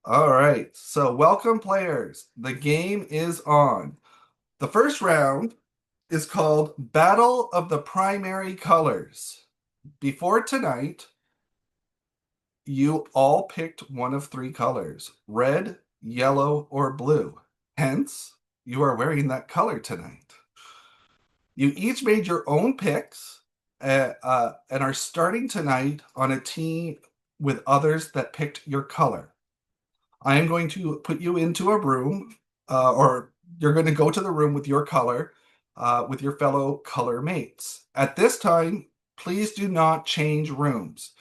All right, so welcome players. The game is on. The first round is called Battle of the Primary Colors. Before tonight, you all picked one of three colors, red, yellow, or blue. Hence, you are wearing that color tonight. You each made your own picks and are starting tonight on a team with others that picked your color. I am going to put you into a room, or you're going to go to the room with your color, with your fellow color mates. At this time, please do not change rooms.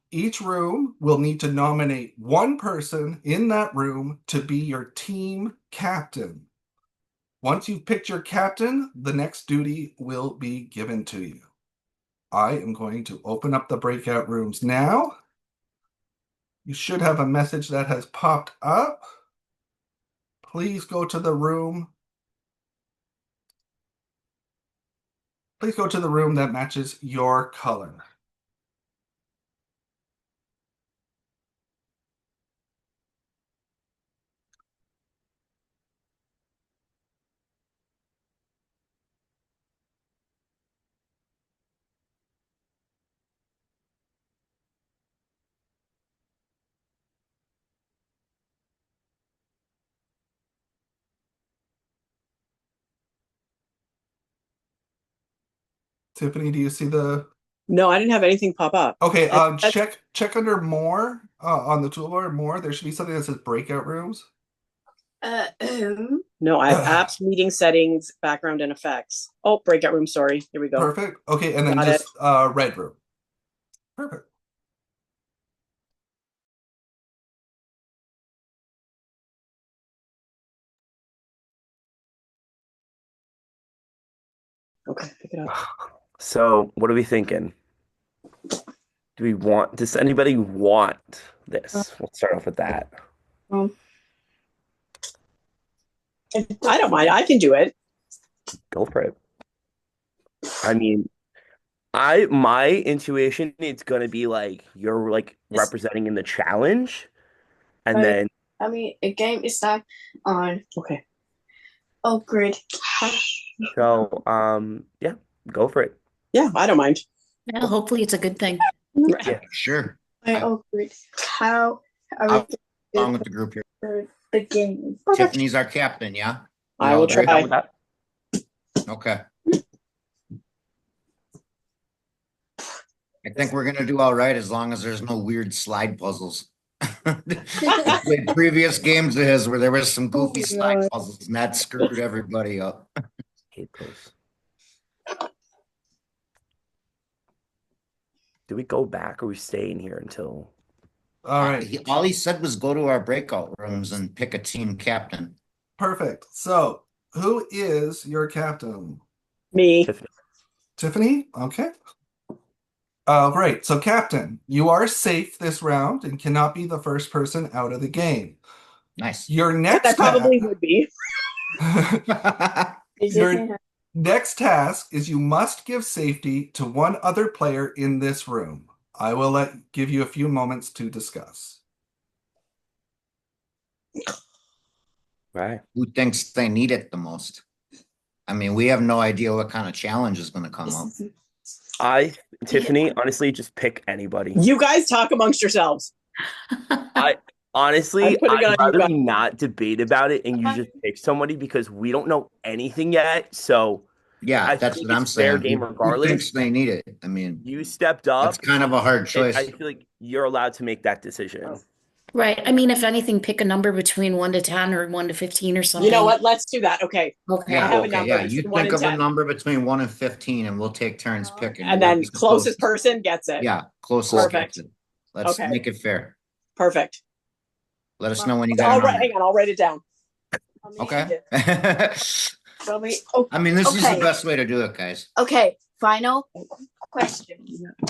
Each room will need to nominate one person in that room to be your team captain. Once you've picked your captain, the next duty will be given to you. I am going to open up the breakout rooms now. You should have a message that has popped up. Please go to the room. Please go to the room that matches your color. Tiffany, do you see the? No, I didn't have anything pop up. Okay, That's check under more on the toolbar. More, there should be something that says breakout rooms. no, I have apps, meeting settings, background, and effects. Oh, breakout room. Sorry. Here we go. Perfect. Okay, and then Got it. just red room. Perfect. Okay, pick it up. So, what are we thinking? Does anybody want this? We'll start off with that. Um, I don't mind. I can do it. Go for it. I mean, my intuition it's gonna be like you're like representing in the challenge, and then A game is not on. Okay. Oh, grid. so yeah, go for it. Yeah, I don't mind. Yeah, hopefully it's a good thing. Yeah. Sure. Oh, grid. How are I'll we along with the group here. for the game? Tiffany's our captain, yeah? I will agree? try. With that? Okay. I think we're gonna do all right as long as there's no weird slide puzzles. I played previous games of his where there was some goofy slide puzzles and that screwed everybody up. Hate those. Do we go back or we stay in here until? All right. All he said was go to our breakout rooms and pick a team captain. Perfect. So, who is your captain? Me. Tiffany. Tiffany? Okay. Great. So, Captain, you are safe this round and cannot be the first person out of the game. Nice. Your I next probably would be. Your next task is you must give safety to one other player in this room. I will give you a few moments to discuss. Right. Who thinks they need it the most? I mean, we have no idea what kind of challenge is gonna come up. Tiffany, honestly, just pick anybody. You guys talk amongst yourselves. Honestly, I'm putting it on I'd you rather guys. we not debate about it and you just pick somebody because we don't know anything yet. So Yeah, I that's think what I'm it's fair saying. game Who regardless. thinks they need it? I mean, You stepped up. that's kind of a hard and choice. I feel like you're allowed to make that decision. Right. I mean, if anything, pick a number between 1 to 10 or 1 to 15 or something. You know what? Let's do that. Okay. Okay. Yeah, I have a okay, number yeah. You between 1 think and of a 10. number between 1 and 15, and we'll take turns picking. And then Whoever's the closest person gets it. Yeah, closest Perfect. gets it. Let's Okay. make it fair. Perfect. Let us know when you Hang got a on, I'll write it down. Okay. Oh, I mean, this is the Okay. best way to do it, guys. okay. Final question.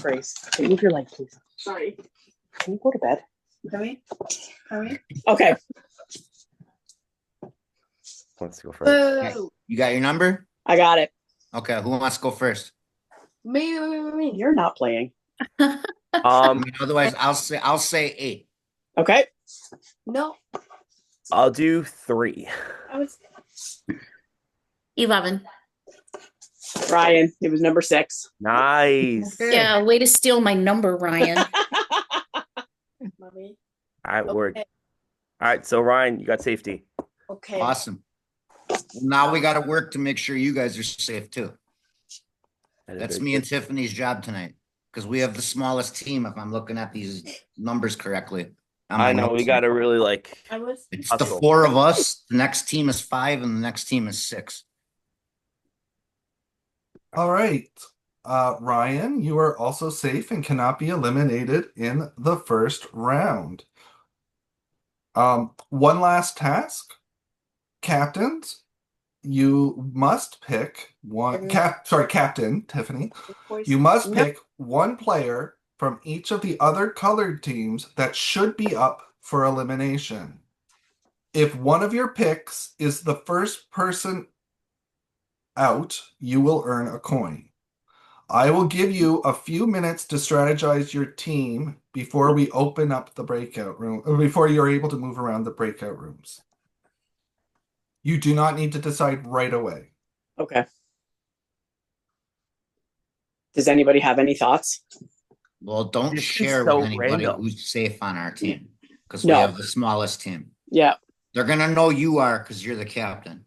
Grace, move your leg, please. Sorry. Can you go to bed? Hurry. Hurry. Okay. Let's go first. Boo. You got your number? I got it. Okay, who wants to go first? Me. You're not playing. I mean, otherwise, I'll say 8. Okay. No, I'll do 3. I was 11. Ryan, it was number 6. Nice. Okay. Yeah, way to steal my number, Ryan. mommy. All right, word. Okay. All right, so Ryan, you got safety. Okay. Awesome. Well, now we got to work to make sure you guys are safe too. That's me and Tiffany's job tonight because we have the smallest team. If I'm looking at these numbers correctly, on my I know we notes. got to really like. I was It's the hustle. 4 of us. The next team is 5, and the next team is 6. All right. Ryan, you are also safe and cannot be eliminated in the first round. One last task. Captains, you must pick one Captain Tiffany. You must pick one player from each of the other colored teams that should be up for elimination. If one of your picks is the first person out, you will earn a coin. I will give you a few minutes to strategize your team before we open up the breakout room, or before you're able to move around the breakout rooms. You do not need to decide right away. Okay. Does anybody have any thoughts? Well, don't This is share so with anybody random. who's safe on our team because No. we have the smallest team. Yeah. They're gonna know you are because you're the captain.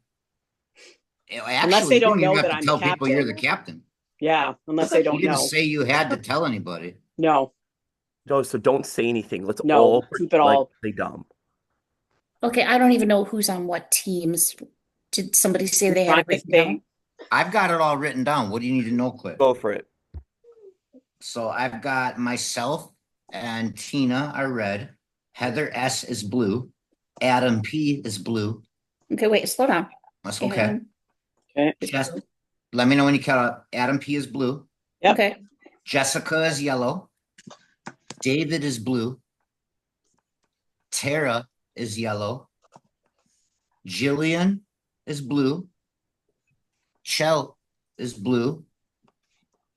Unless they you don't know even that have I'm to the tell people you're the captain. captain. Yeah. Unless they You don't didn't know. say you had to tell anybody. No. No, so don't say anything. Let's No, all keep it all- play dumb. Okay, I don't even know who's on what teams. Did somebody say they had Trying it to written down? think. I've got it all written down. What do you need to know, quick? Go for it. So I've got myself and Tina are red. Heather S is blue. Adam P is blue. Okay, wait, slow down. That's okay. Okay. Let me know when you count up. Adam P is blue. Yep. Okay. Jessica is yellow. David is blue. Tara is yellow. Jillian is blue. Shell is blue.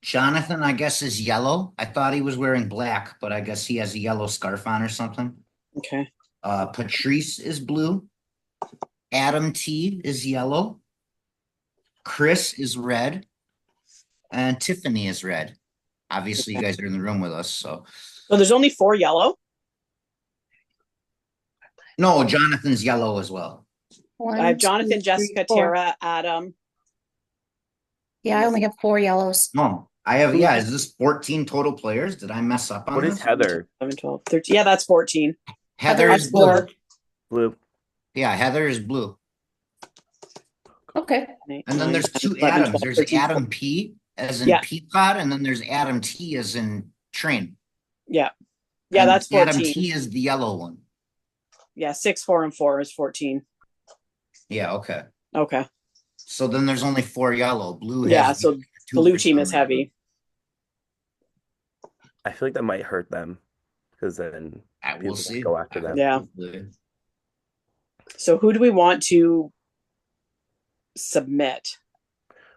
Jonathan, I guess, is yellow. I thought he was wearing black, but I guess he has a yellow scarf on or something. Okay. Patrice is blue. Adam T is yellow. Chris is red. And Tiffany is red. Obviously, you guys are in the room with us, so. So there's only 4 yellow. No, Jonathan's yellow as well. One, I have Jonathan, 2, 3, Jessica, 4. Tara, Adam. Yeah, I only have 4 yellows. No, I have, yeah, is this 14 total players? Did I mess up on What is this? Heather? 11, 12, 13. Yeah, that's 14. Heather Heather is is blue. 4. Blue. Yeah, Heather is blue. Okay. And then there's 2 11, Adams. 12, There's 13, Adam P as in Yeah. Peapod, and then there's Adam T as in train. Yeah. Yeah, And that's 14. Adam T is the yellow one. Yeah, 6, 4, and 4 is 14. Yeah, okay. Okay. So then there's only 4 yellow. Blue Yeah, has so 2 blue for team some is reason. heavy. I feel like that might hurt them because then We'll people see. go after them. Yeah. Hopefully. So who do we want to submit?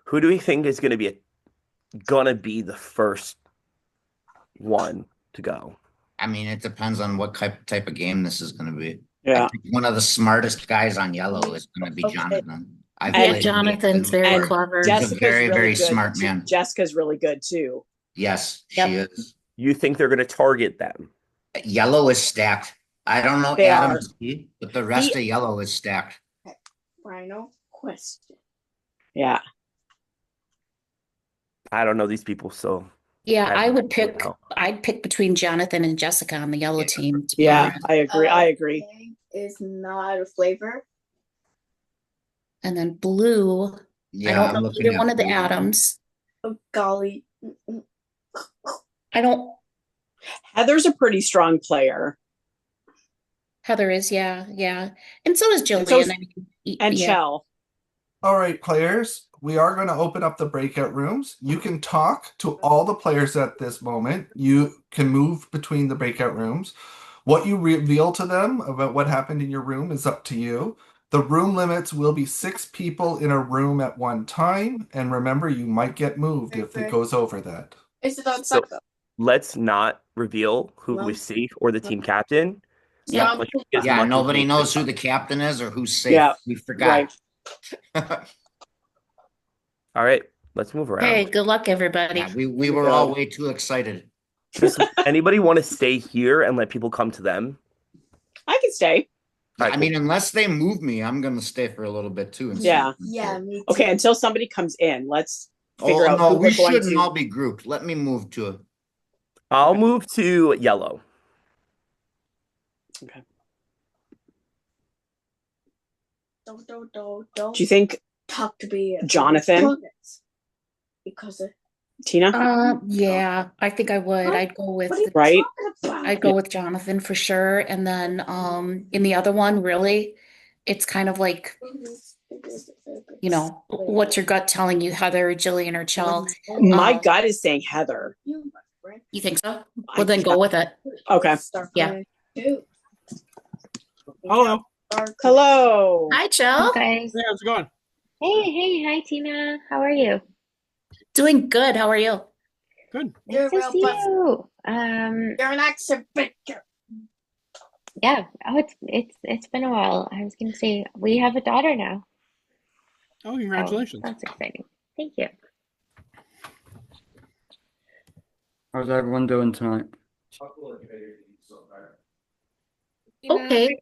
Who do we think is gonna be the first one to go? I mean, it depends on what type of game this is going to be. Yeah. I think one of the smartest guys on yellow is going to be Okay. Jonathan. I've And played Jonathan's him very before. clever. He's a Jessica's very, really very good. smart man. Jessica's really good too. Yes, Yep. she is. You think they're gonna target them? Yellow is stacked. I don't know They Adam's key, but the rest The- of yellow is stacked. final question. Yeah. I don't know these people, so Yeah, I I would don't pick. know. I'd pick between Jonathan and Jessica on the yellow team. To be Yeah, honest. I agree. I agree. Egg is not a flavor. And then blue. I Yeah, don't I'm know looking either at one of the blue. Adams. Oh golly. I don't. Heather's a pretty strong player. Heather is, yeah, yeah, and so is Jillian. so is- I mean, And yeah. Chell. All right, players, we are going to open up the breakout rooms. You can talk to all the players at this moment. You can move between the breakout rooms. What you reveal to them about what happened in your room is up to you. The room limits will be 6 people in a room at one time. And remember, you might get moved if it Okay. goes over that. Is it on So- Sucko? let's not reveal who Well, was safe or the team captain Yeah. As much as Yeah, much as nobody we knows can. who the captain is or who's safe. Yeah, We forgot. All right, let's move around. Hey, good luck, everybody. Yeah, we were all way too excited. Does anybody want to stay here and let people come to them? I can stay. All right, I mean, unless they move me, I'm gonna stay for a little bit too. And see Yeah. if- Yeah, me too. Okay, until somebody comes in, let's Oh figure out no, who we we're going shouldn't to. all be grouped. Let me move to it. I'll move to yellow. Don't Do you think talk to me, Jonathan? Because Tina? Yeah, I think I would. I'd go with what are you Right. talking about? I'd go with Jonathan for sure. And then in the other one, really, it's kind of like, you know, what's your gut telling you, Heather, Jillian, or Chell? My Um, gut is saying Heather. You think so? Well, then go with it. Okay. Yeah. Hello. Hello. Hi, Chell. Okay. Hey, how's it going? Hey, hi Tina. How are you? Doing good. How are you? Good. Nice to see you. You're an exhibitor. Yeah. Oh, it's been a while. I was gonna say we have a daughter now. Oh, So congratulations. that's exciting. Thank you. How's everyone doing tonight? Okay.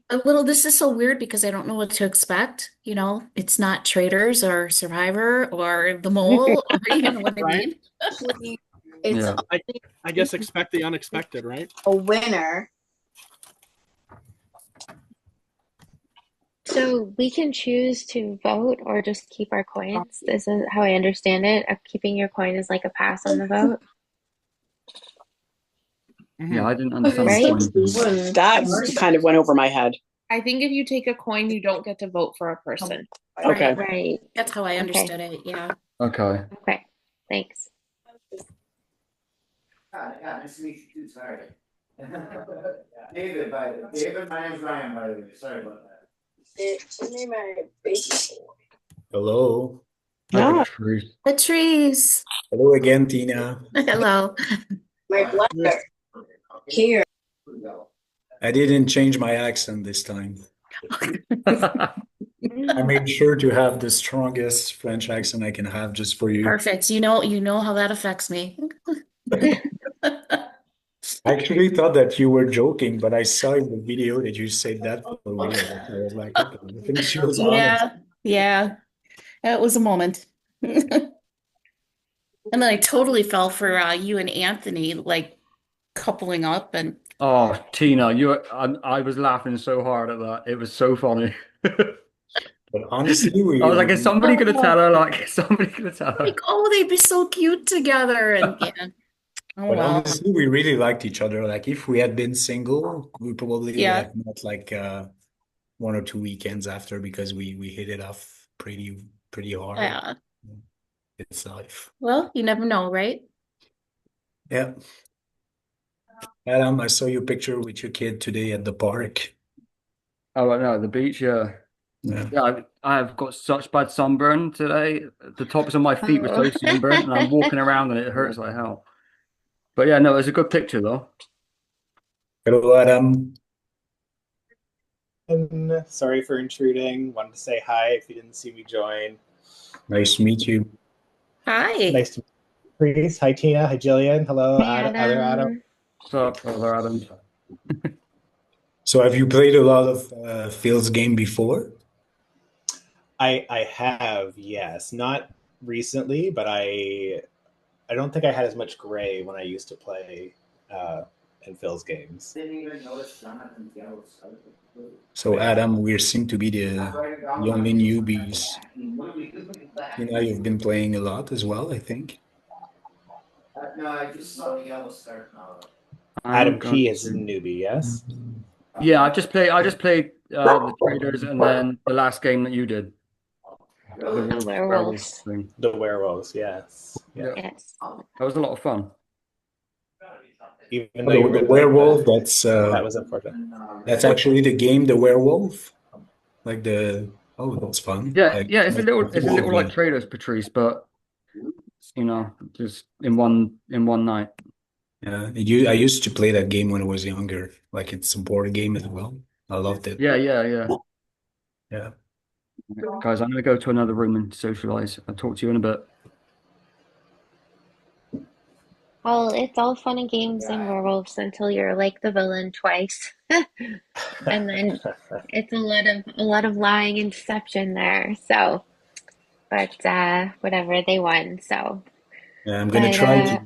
A little, this is so weird because I don't know what to expect. You know, it's not Traders or Survivor or The Mole, or you know what I Right. mean? Please, it's Yeah. I guess expect the unexpected, right? a winner. So we can choose to vote or just keep our coins. This is how I understand it. Keeping your coin is like a pass on the vote, Yeah, I didn't understand the right? point. That kind of went over my head. I think if you take a coin, you don't get to vote for a person. Okay. Right. That's how I Okay. understood it. Yeah. Okay. Okay. Thanks. Nice to meet you too. Sorry. David, my name's Ryan, by the way. Sorry about that. It's my baby boy. Hello. No. Patrice. Hello again, Tina. Hello. My brother. Here. I didn't change my accent this time. I made sure to have the strongest French accent I can have just for you. Perfect. You know how that affects me. I actually thought that you were joking, but I saw in the video that you said that for real. I was like, okay, I think she was honest. Yeah. It was a moment. And then I totally fell for you and Anthony like coupling up and Oh, Tina, I was laughing so hard at that. It was so funny. But honestly, I was like, is somebody gonna tell her? Like, is somebody gonna tell her? like, oh, they'd be so cute together. And yeah. Oh But well. honestly, we really liked each other. Like if we had been single, we probably would Yeah. have met like 1 or 2 weekends after because we hit it off pretty hard. Yeah. It's life. Well, you never know, right? Yeah. Adam, I saw your picture with your kid today at the park. Oh, no, the beach, yeah. Yeah. Yeah, I've got such bad sunburn today. The tops of my feet were so sunburned, and I'm walking around and it hurts like hell. But yeah, no, it was a good picture though. Hello, Adam. Sorry for intruding. Wanted to say hi if you didn't see me join. Nice to meet you. Hi. Nice to meet you. Hi, Tina. Hi, Jillian. Hello, Hey, other Adam. Adam. What's up, brother Adam? So have you played a lot of Fields game before? I have, yes. Not recently, but I don't think I had as much gray when I used to play in Phil's games. So Adam, we seem to be the only newbies. You know, you've been playing a lot as well, I think. No, I just saw the yellow start now. Adam P is a newbie, yes? Yeah, I just played the Traders and then the last game that you did. The werewolves. thing. The werewolves, yes. Yeah. Yes. That was a lot of fun. Even though you The were werewolf, that was important. that's actually the game, the werewolf. Like that's fun. Yeah, Like, yeah, it's a little like game. Traders, Patrice, but you know, just in one night. I used to play that game when I was younger. Like it's a board game as well. I loved it. Yeah. Yeah. Guys, I'm gonna go to another room and socialize. I'll talk to you in a bit. Well, it's all fun and games in werewolves until you're like the villain twice. And then it's a lot of lying and deception there. So, but whatever, they won. So, Yeah, I'm gonna but try to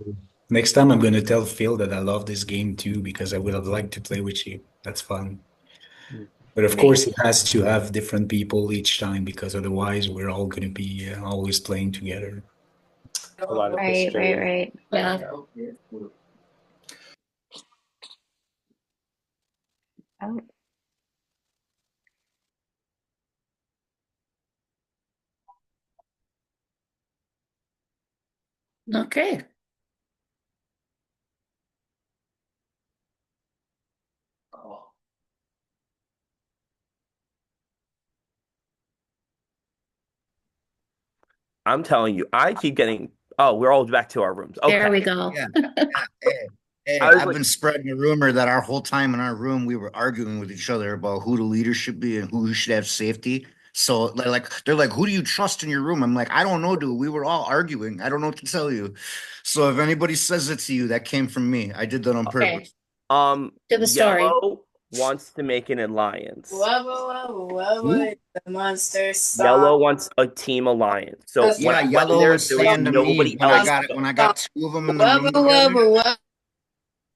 next time I'm gonna tell Phil that I love this game too because I would have liked to play with you. That's fun. But of course, it has to have different people each time because otherwise we're all gonna be always playing together. A lot of right, history. right. Yeah. Oh, Okay. I'm telling you, I keep getting. Oh, we're all back to our rooms. Okay. There we go. Yeah. Hey, I was I've like- been spreading a rumor that our whole time in our room we were arguing with each other about who the leader should be and who should have safety. So they're like, who do you trust in your room? I'm like, I don't know, dude. We were all arguing. I don't know what to tell you. So if anybody says it to you, that came from me. I did that on purpose. Okay. To the story. Yellow wants to make an alliance. Whoa, the monster song. Yellow wants a team alliance. So Yeah, when I went Yellow there, was there was saying to me nobody when I else. got it, when I got two of them in the room together, Whoa.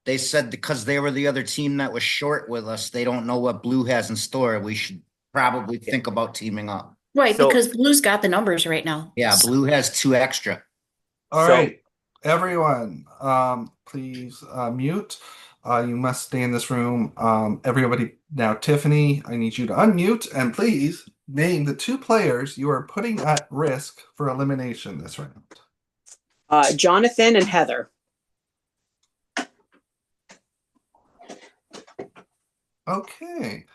they said because they were the other team that was short with us, they don't know what Blue has in store. We should probably think about teaming up. Right, So- because Blue's got the numbers right now. Yeah, Blue has two extra. All So- right, everyone, please mute. You must stay in this room. Everybody, now Tiffany, I need you to unmute and please name the two players you are putting at risk for elimination this round. Jonathan and Heather. Okay.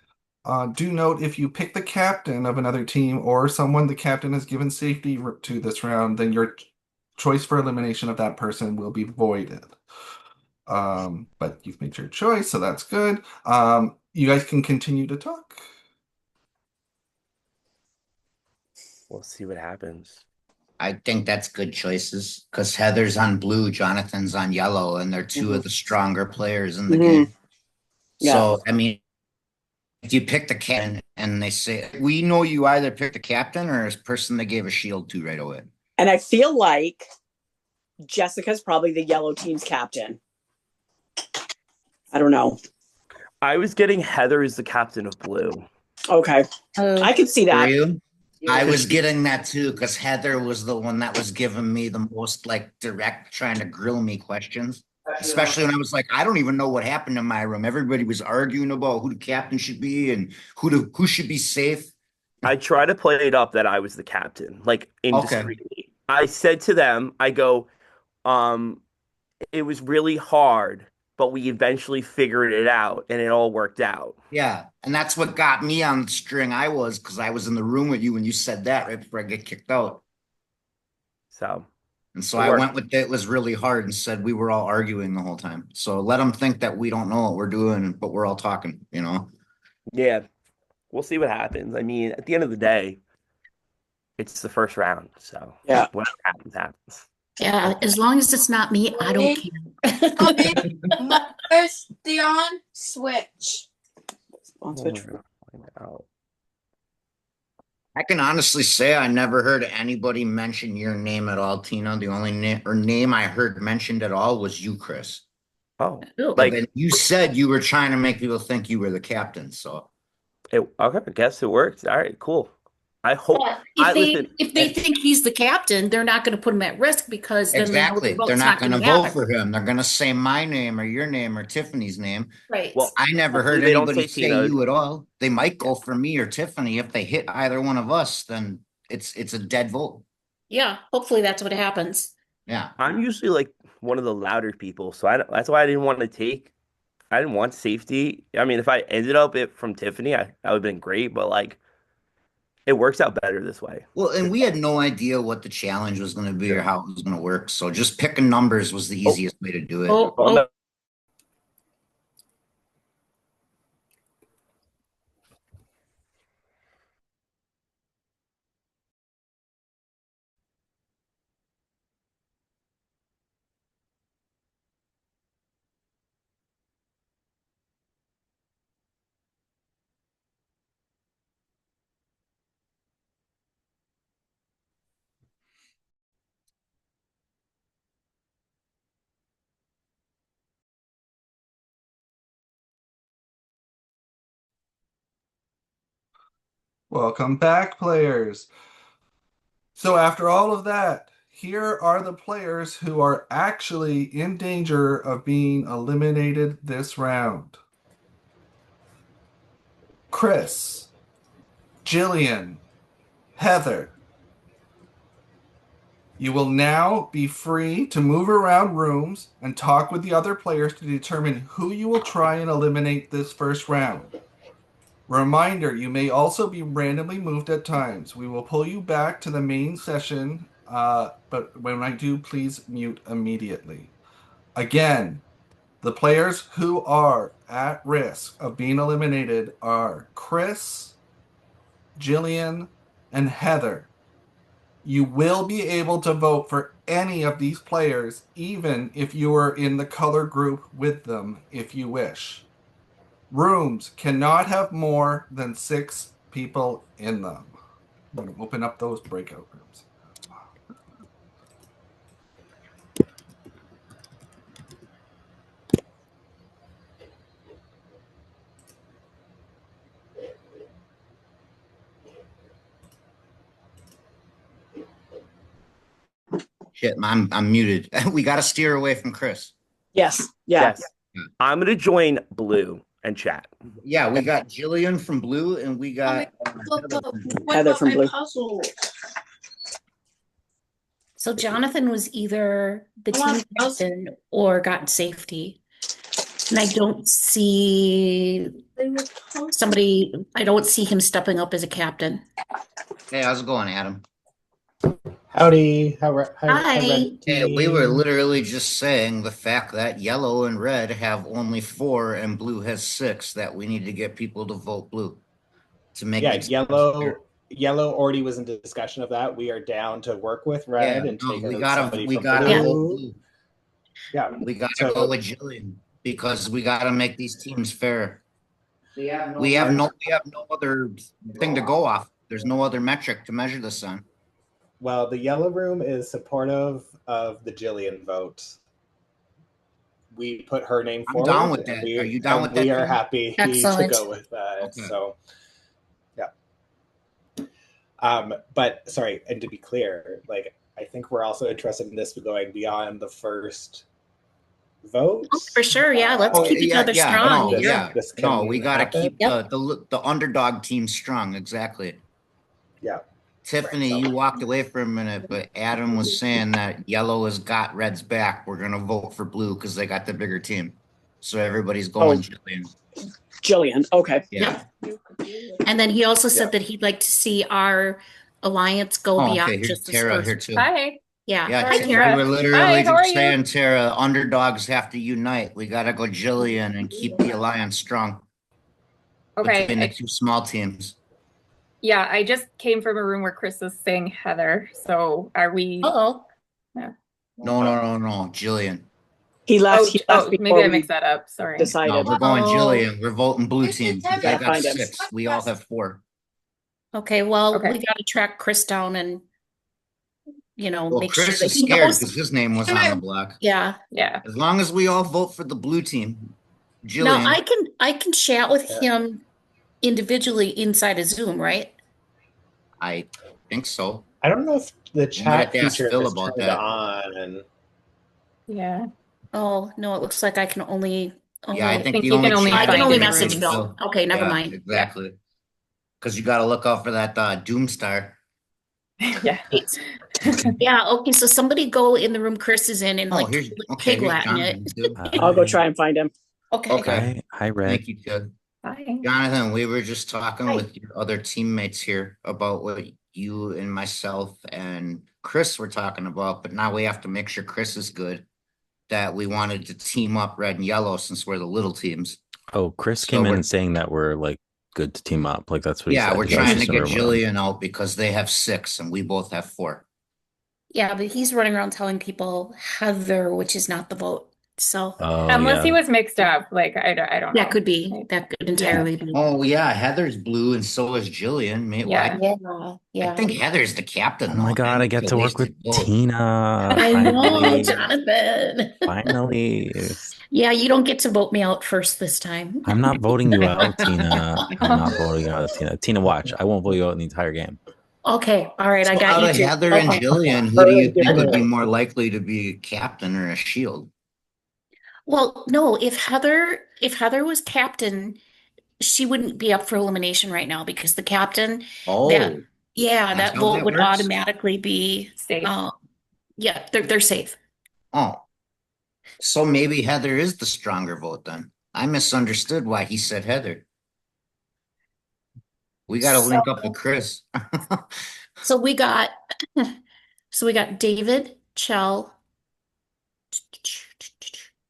Do note if you pick the captain of another team or someone the captain has given safety to this round, then your choice for elimination of that person will be voided. But you've made your choice, so that's good. You guys can continue to talk. We'll see what happens. I think that's good choices because Heather's on Blue, Jonathan's on Yellow, and they're 2 of the stronger players in the game. Yeah. So, I mean, if you pick the captain and they say, we know you either pick the captain or a person they gave a shield to right away. And I feel like Jessica's probably the yellow team's captain. I don't know. I was getting Heather as the captain of Blue. Okay. I could see For that. you? I was getting that too because Heather was the one that was giving me the most like direct, trying to grill me questions. Especially when I was like, I don't even know what happened in my room. Everybody was arguing about who the captain should be and who should be safe. I try to play it up that I was the captain, like indiscreetly. I said to them, I go, it was really hard, but we eventually figured it out and it all worked out. Yeah. And that's what got me on the string I was because I was in the room with you when you said that right before I get kicked out. So. And so I went with it was really hard and said we were all arguing the whole time. So let them think that we don't know what we're doing, but we're all talking, you know? Yeah. We'll see what happens. I mean, at the end of the day, it's the first round. So yeah, whatever happens, happens. Yeah, as long as it's not me, I don't care. Where's the on switch? On switch. I can honestly say I never heard anybody mention your name at all, Tina. The only name I heard mentioned at all was you, Chris. Oh, like you said, you were trying to make people think you were the captain. So, okay, I guess it worked. All right, cool. I hope. If they think he's the captain, they're not going to put him at risk because then exactly they're not going to vote for him. They're going to say my name or your name or Tiffany's name. Right. Well, I never heard anybody say you at all. They might go for me or Tiffany if they hit either one of us. Then it's a dead vote. Yeah, hopefully that's what happens. Yeah, I'm usually like one of the louder people, so that's why I didn't want to take. I didn't want safety. I mean, if I ended up from Tiffany, that would have been great. But like. It works out better this way. Well, and we had no idea what the challenge was going to be or how it was going to work. So just picking numbers was the easiest way to do it. Welcome back, players. So after all of that, here are the players who are actually in danger of being eliminated this round. Chris, Jillian, Heather. You will now be free to move around rooms and talk with the other players to determine who you will try and eliminate this first round. Reminder, you may also be randomly moved at times. We will pull you back to the main session, but when I do, please mute immediately. Again, the players who are at risk of being eliminated are Chris, Jillian, and Heather. You will be able to vote for any of these players, even if you are in the color group with them, if you wish. Rooms cannot have more than 6 people in them. I'm going to open up those breakout rooms. Shit, I'm muted. We got to steer away from Chris. Yes. Yeah. Yes. I'm going to join blue and chat. Yeah, we got Jillian from blue, and we got Heather from blue. So Jonathan was either the team captain or got safety. And I don't see somebody, I don't see him stepping up as a captain. Hey, how's it going, Adam? Howdy. Hi. Hey, we were literally just saying the fact that yellow and red have only 4 and blue has 6, that we need to get people to vote blue to make it yellow already was in discussion of that. We are down to work with red and take we out gotta somebody we from gotta blue. vote blue. Yeah, we gotta go with Jillian because we gotta make these teams fair. We have no other thing to go off. There's no other metric to measure this on. Well, the yellow room is supportive of the Jillian vote. We put her name forward. I'm down with that. Are you down with that? We are happy Excellent. to go with that. Okay. So, yeah. But sorry, and to be clear, like I think we're also interested in this going beyond the first vote. Oh, for sure, yeah. Let's keep each other strong. No, we gotta keep the underdog team strong. Exactly. Yeah. Tiffany, you walked away for a minute, but Adam was saying that yellow has got red's back. We're gonna vote for blue because they got the bigger team. So everybody's going Jillian. Jillian, okay. Yeah. And then he also said that he'd like to see our alliance go beyond here's just this Tara first. here too. Hi. Yeah. Yeah, Hi, Tara. we were literally Hi, how just are you? saying, Tara, underdogs have to unite. We gotta go Jillian and keep the alliance strong. Okay. Between the 2 small teams. Yeah, I just came from a room where Chris was saying Heather. So are we? Uh-oh. Yeah. No, Jillian. He left. Maybe I mixed that up. Sorry. Decided. No, we're going Jillian. We're voting blue team. They got Find him. 6. We all have 4. Okay, well, we got to track Chris down and, Well, make Chris sure is that he scared knows. because his name was on the block. Yeah. Yeah. As long as we all vote for the blue team, Jillian. Now I can chat with him individually inside of Zoom, right? I think so. I don't know if the chat might ask feature Phil is about turned that. on. And Yeah. Oh, no, it looks like I can only. Yeah, I think you the only can only chat I can find only it in message rooms. Phil. Okay, never Yeah, mind. Exactly. Because you got to look out for that Doomstar. Yeah. Yeah, okay, so somebody go in the room Chris is in and here's pig here's Latin it. Jonathan, too. I'll go try and find him. Okay. Okay. Hi, Red. Thank you, Ted. Hi. Jonathan, we were just talking with your other teammates here about what you and myself and Chris were talking about, but now we have to make sure Chris is good. That we wanted to team up red and yellow since we're the little teams. Oh, Chris So came we're- in saying that we're like good to team up. Like that's what he Yeah, said. we're He was trying to just get in a room. Jillian out because they have 6 and we both have 4. Yeah, but he's running around telling people Heather, which is not the vote. So Oh Unless he yeah. was mixed up, like I don't know. that could be. That could entirely be. Oh yeah, Heather's blue and so is Jillian. Yeah. I Yeah. think Heather's the captain Oh my though. God, I get to work with Tina. I know, Finally. Jonathan. Finally. Yeah, you don't get to vote me out first this time. I'm not voting you out, Tina. I'm not voting you out, Tina. Tina, watch. I won't vote you out in the entire game. Okay, all right, I So got out you of two. Heather and Jillian, who do you think would be more likely to be a captain or a shield? Well, no, if Heather was captain, she wouldn't be up for elimination right now because the captain, Oh, that yeah, that's that how vote that would works? automatically be Safe. yeah, they're safe. Oh, so maybe Heather is the stronger vote then. I misunderstood why he said Heather. We got to link up with Chris. So we got David, Chell,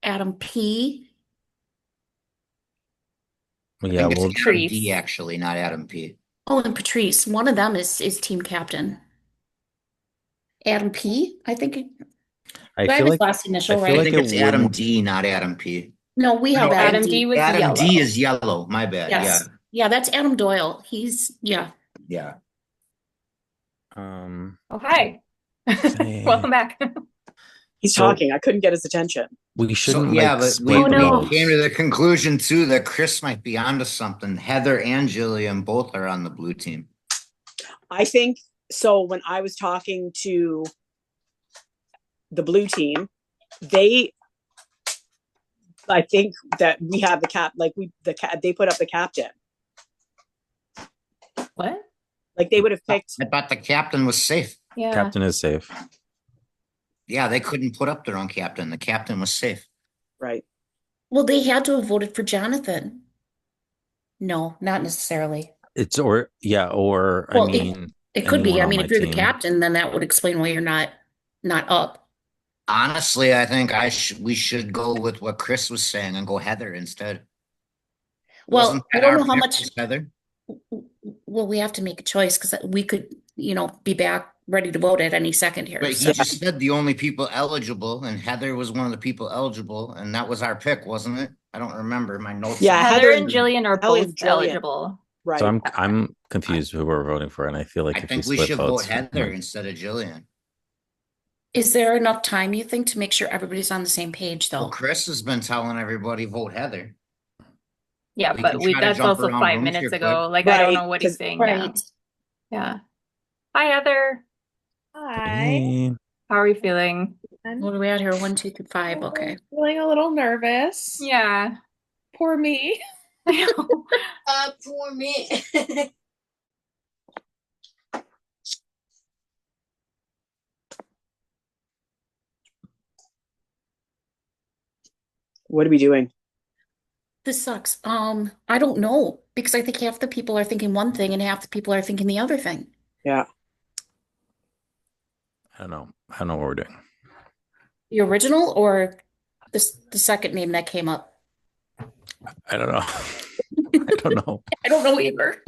Adam P. I Yeah, think well, it's Adam D actually, not Adam P. Oh, and Patrice. One of them is team captain. Adam P. I think. I Do I feel have his like last initial I right? feel I like think it it's Adam wouldn't. D, not Adam P. No, we have No, Adam Adam D D. was Adam yellow. D is yellow. My bad. Yes. Yeah, that's Adam Doyle. He's Yeah. Oh, hi. Hey. Welcome back. He's So- talking. I couldn't get his attention. We So shouldn't yeah, like but split we the votes. came to the conclusion too that Chris might be onto something. Heather and Jillian both are on the blue team. I think so. When I was talking to the blue team, I think that we have they put up the captain. What? Like they would have picked. I thought the captain was safe. Yeah. Captain is safe. Yeah, they couldn't put up their own captain. The captain was safe. Right. well, they had to have voted for Jonathan. No, not necessarily. It's or Well, I mean, It could be. anyone I on mean, my if you're the team. captain, then that would explain why you're not up. Honestly, I think we should go with what Chris was saying and go Heather instead. Well, Wasn't I that don't our know how pick much. was Heather? Well, we have to make a choice because we could, be back ready to vote at any second here. But So he just said the only people eligible, and Heather was one of the people eligible, and that was our pick, wasn't it? I don't remember my notes. Yeah, Heather and Jillian are both Jillian. eligible. Right. So I'm confused who we're voting for, and I feel like I if think we we split should vote votes, Heather instead of Jillian. is there enough time, you think, to make sure everybody's on the same page, Well, though? Chris has been telling everybody vote Heather. Yeah, We but can try to that's jump also around 5 rooms minutes here ago. quick. Like I don't Right, know what he's 'cause- saying now. Yeah. Hi, Heather. Hi. Hey, How are you feeling? What are we at here? 1, 2, 3, 5. Okay. Feeling a little nervous. Yeah. Poor me. Poor me. What are we doing? This sucks. I don't know because I think half the people are thinking one thing and half the people are thinking the other thing. Yeah. I don't know. I don't know what we're doing. The original or the second name that came up? I don't know. I don't know. I don't know either.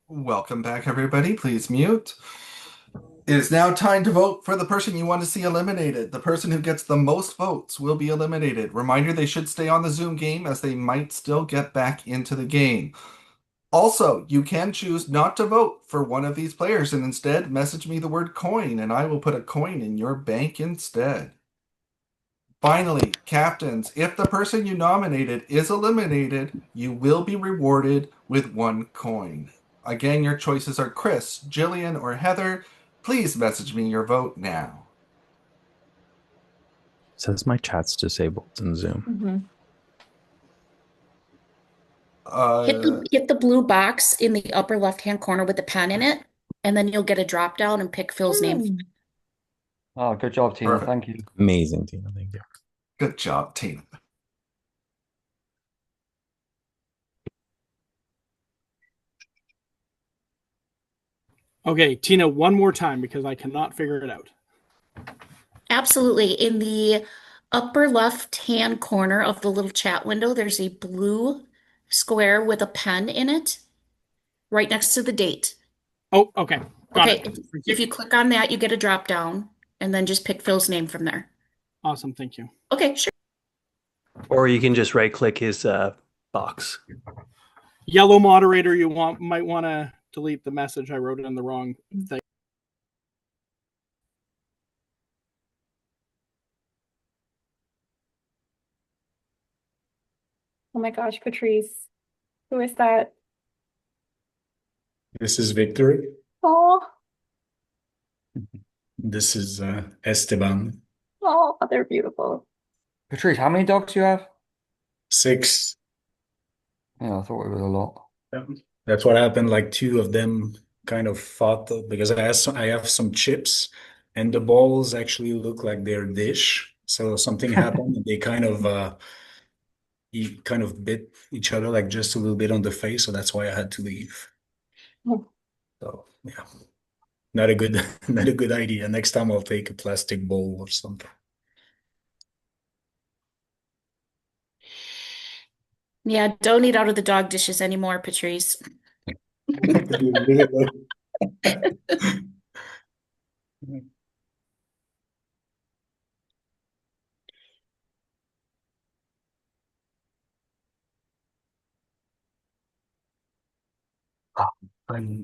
Welcome back, everybody. Please mute. It is now time to vote for the person you want to see eliminated. The person who gets the most votes will be eliminated. Reminder, they should stay on the Zoom game as they might still get back into the game. Also, you can choose not to vote for one of these players and instead message me the word coin and I will put a coin in your bank instead. Finally, captains, if the person you nominated is eliminated, you will be rewarded with 1 coin. Again, your choices are Chris, Jillian, or Heather. Please message me your vote now. Says my chat's disabled in Zoom. Hit the blue box in the upper left-hand corner with the pen in it, and then you'll get a drop down and pick Phil's name. Oh, good job, Tina. Perfect. Thank you. Amazing, Tina. Thank you. Good job, Tina. Okay, Tina, one more time because I cannot figure it out. Absolutely. In the upper left-hand corner of the little chat window, there's a blue square with a pen in it. right next to the date. Oh, okay. Got Okay, it. Thank if you. you click on that, you get a drop down, and then just pick Phil's name from there. Awesome. Thank you. Okay, sure. Or you can just right click his box. Yellow moderator, you might want to delete the message. I wrote it in the wrong thing. Oh my gosh, Patrice. Who is that? This is Victor. Oh, This is Esteban. oh, they're beautiful. Patrice, how many dogs do you have? 6. Yeah, I thought it was a lot. That's what happened. Like 2 of them kind of fought because I have some chips, and the balls actually look like they're dish. So something happened, and they kind of bit each other like just a little bit on the face. So that's why I had to leave. Oh. So yeah, not a good not a good idea. Next time I'll take a plastic bowl or something. Yeah, don't eat out of the dog dishes anymore, Patrice.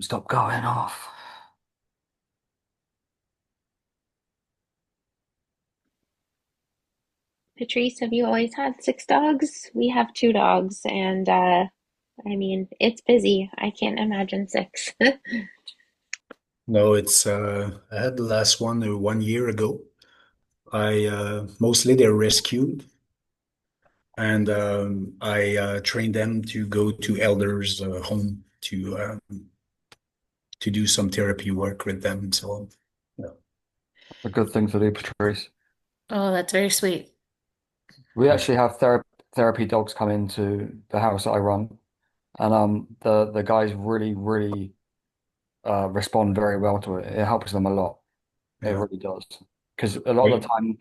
Stop going off. Patrice, have you always had 6 dogs? We have 2 dogs, and I mean, it's busy. I can't imagine 6. No, it's I had the last one 1 year ago. I mostly they're rescued, and I trained them to go to elders' home to do some therapy work with them. So yeah. A good thing to do, Patrice. Oh, that's very sweet. We actually have therapy dogs come into the house that I run, and the guys really respond very well to it. It helps them a lot. It really does. Because a lot of the time,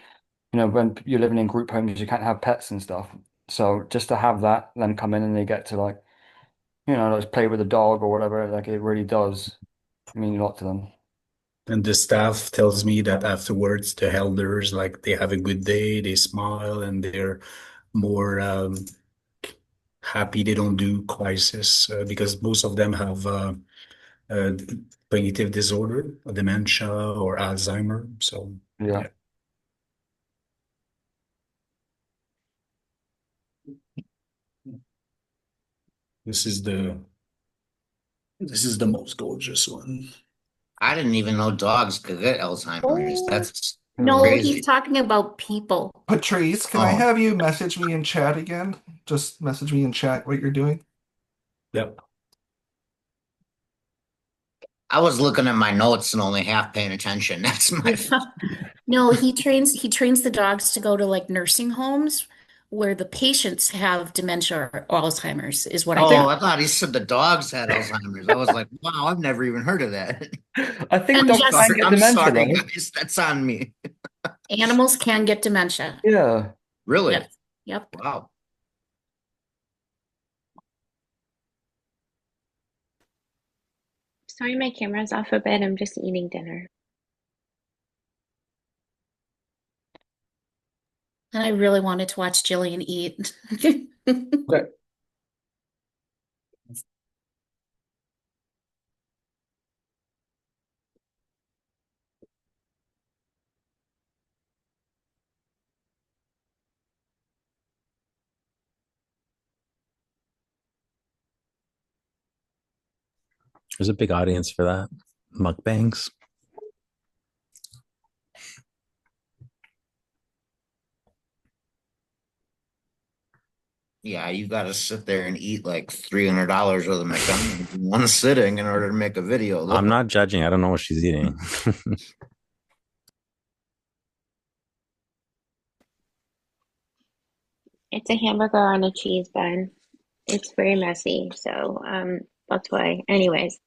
when you're living in group homes, you can't have pets and stuff. So just to have them come in and they get to just play with the dog or whatever, like it really does mean a lot to them. And the staff tells me that afterwards, the elders, like they have a good day, they smile, and they're more happy they don't do crisis because most of them have uh, cognitive disorder, dementia, or Alzheimer. So Yeah. This is the most gorgeous one. I didn't even know dogs could get Alzheimer's. That's No, crazy. he's talking about people. Patrice, can I have you message me in chat again? Just message me in chat what you're doing. Yep. I was looking at my notes and only half paying attention. That's my No, he trains the dogs to go to like nursing homes where the patients have dementia or Alzheimer's is what I Oh, get. I thought he said the dogs had Alzheimer's. I was like, wow, I've never even heard of that. I think And dogs just- can get I'm dementia, sorry, though. guys. That's on me. Animals can get dementia. Yeah. Really? Yes. Yep. Wow. Sorry, my camera's off a bit. I'm just eating dinner. And I really wanted to watch Jillian eat. Okay. There's a big audience for that. Mukbangs. Yeah, you got to sit there and eat like $300 worth of McDonald's in one sitting in order to make a video. I'm not judging. I don't know what she's eating. It's a hamburger on a cheese bun. It's very messy, so that's why. Anyways.